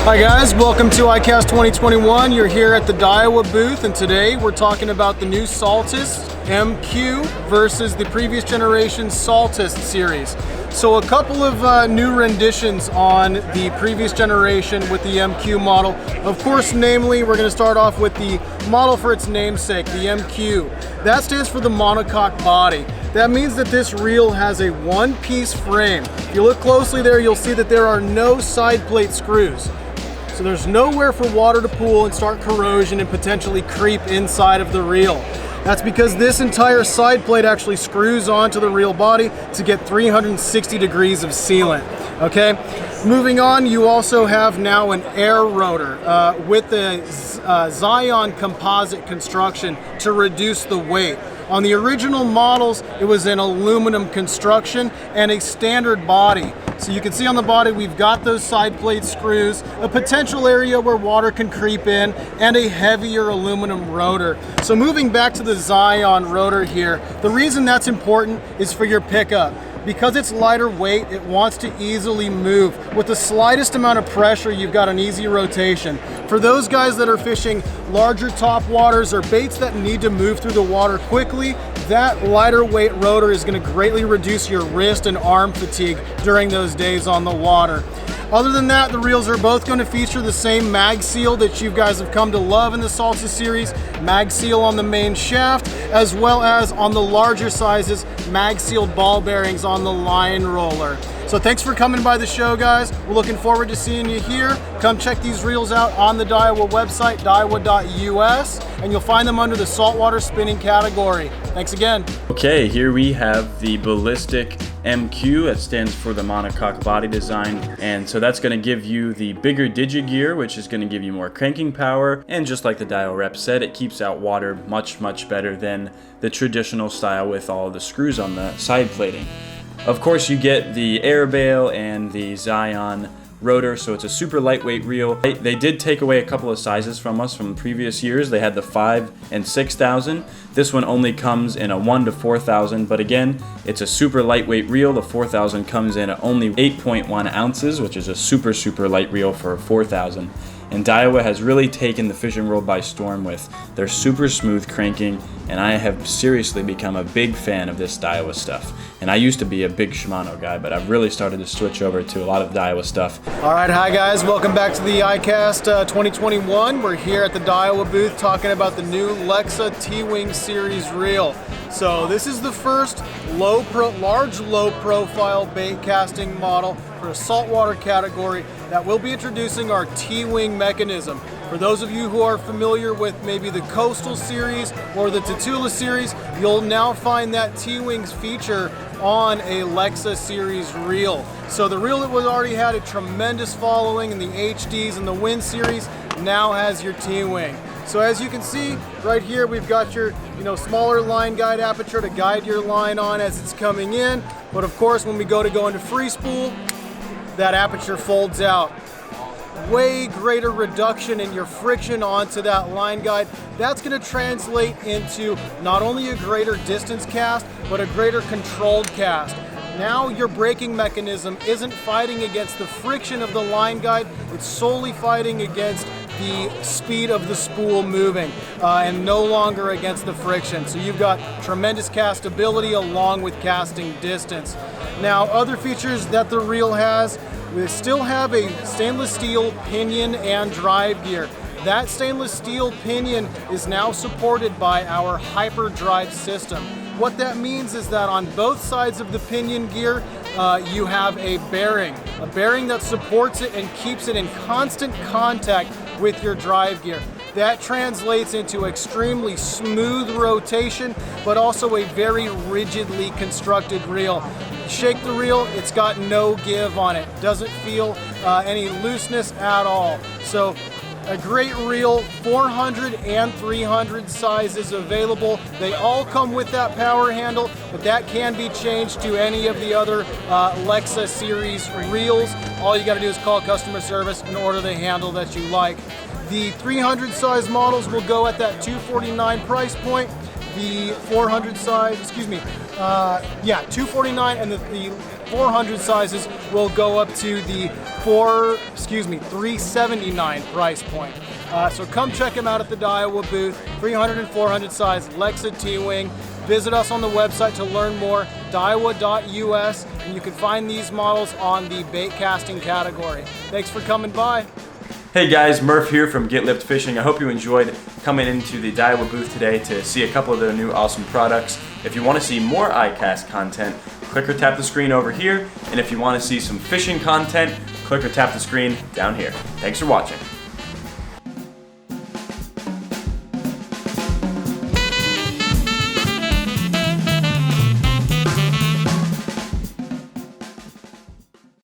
Hi guys, welcome to iCAST 2021. You're here at the Daiwa booth, and today we're talking about the new Saltist MQ versus the previous generation Saltist series. So a couple of new renditions on the previous generation with the MQ model. Of course, namely, we're going to start off with the model for its namesake, the MQ. That stands for the monocoque body. That means that this reel has a one-piece frame. If you look closely there, you'll see that there are no side plate screws. So there's nowhere for water to pool and start corrosion and potentially creep inside of the reel. That's because this entire side plate actually screws onto the reel body to get 360 degrees of sealant. Okay, moving on, you also have now an air rotor with the Zion composite construction to reduce the weight. On the original models, it was an aluminum construction and a standard body. So you can see on the body, we've got those side plate screws, a potential area where water can creep in, and a heavier aluminum rotor. So moving back to the Zion rotor here, the reason that's important is for your pickup. Because it's lighter weight, it wants to easily move. With the slightest amount of pressure, you've got an easy rotation. For those guys that are fishing larger top waters or baits that need to move through the water quickly, that lighter weight rotor is going to greatly reduce your wrist and arm fatigue during those days on the water. Other than that, the reels are both going to feature the same mag seal that you guys have come to love in the Saltist series. Mag seal on the main shaft, as well as on the larger sizes, mag sealed ball bearings on the line roller. So thanks for coming by the show, guys. We're looking forward to seeing you here. Come check these reels out on the Daiwa website, daiwa.us, and you'll find them under the saltwater spinning category. Thanks again. Okay, here we have the Ballistic MQ. That stands for the monocoque body design, and so that's going to give you the bigger digigear, which is going to give you more cranking power, and just like the Daiwa rep said, it keeps out water much better than the traditional style with all the screws on the side plating. Of course, you get the air bail and the Zion rotor, so it's a super lightweight reel. They did take away a couple of sizes from us from previous years. They had the 5 and 6,000. This one only comes in a 1 to 4,000, but again, it's a super lightweight reel. The 4,000 comes in at only 8.1 ounces, which is a super light reel for a 4,000. And Daiwa has really taken the fishing world by storm with their super smooth cranking, and I have seriously become a big fan of this Daiwa stuff. And I used to be a big Shimano guy, but I've really started to switch over to a lot of Daiwa stuff. All right, hi guys, welcome back to the iCAST 2021. We're here at the Daiwa booth talking about the new LEXA T-WING series reel. So this is the first large low profile bait casting model for a saltwater category that will be introducing our T-WING mechanism. For those of you who are familiar with maybe the Coastal series or the Tatula series, you'll now find that T-WING's feature on a LEXA series reel. So the reel that was already had a tremendous following in the HDs and the Wind series now has your T-WING. So as you can see right here, we've got your smaller line guide aperture to guide your line on as it's coming in. But of course, when we go into free spool, that aperture folds out. Way greater reduction in your friction onto that line guide. That's going to translate into not only a greater distance cast, but a greater controlled cast. Now your braking mechanism isn't fighting against the friction of the line guide, it's solely fighting against the speed of the spool moving and no longer against the friction. So you've got tremendous castability along with casting distance. Now, other features that the reel has, we still have a stainless steel pinion and drive gear. That stainless steel pinion is now supported by our hyperdrive system. What that means is that on both sides of the pinion gear, you have a bearing that supports it and keeps it in constant contact with your drive gear. That translates into extremely smooth rotation, but also a very rigidly constructed reel. Shake the reel, it's got no give on it. Doesn't feel any looseness at all. So a great reel, 400 and 300 sizes available. They all come with that power handle, but that can be changed to any of the other LEXA series reels. All you gotta do is call customer service and order the handle that you like. The 300 size models will go at that $249 price point. The 400 size, $249, and the 400 sizes will go up to the $379 price point. So come check him out at the Daiwa booth, 300 and 400 size LEXA T-WING. Visit us on the website to learn more, daiwa.us, and you can find these models on the bait casting category. Thanks for coming by. Hey guys, Murph here from Get Lipped Fishing. I hope you enjoyed coming into the Daiwa booth today to see a couple of their new awesome products. If you want to see more iCAST content, click or tap the screen over here. And if you want to see some fishing content, click or tap the screen down here. Thanks for watching.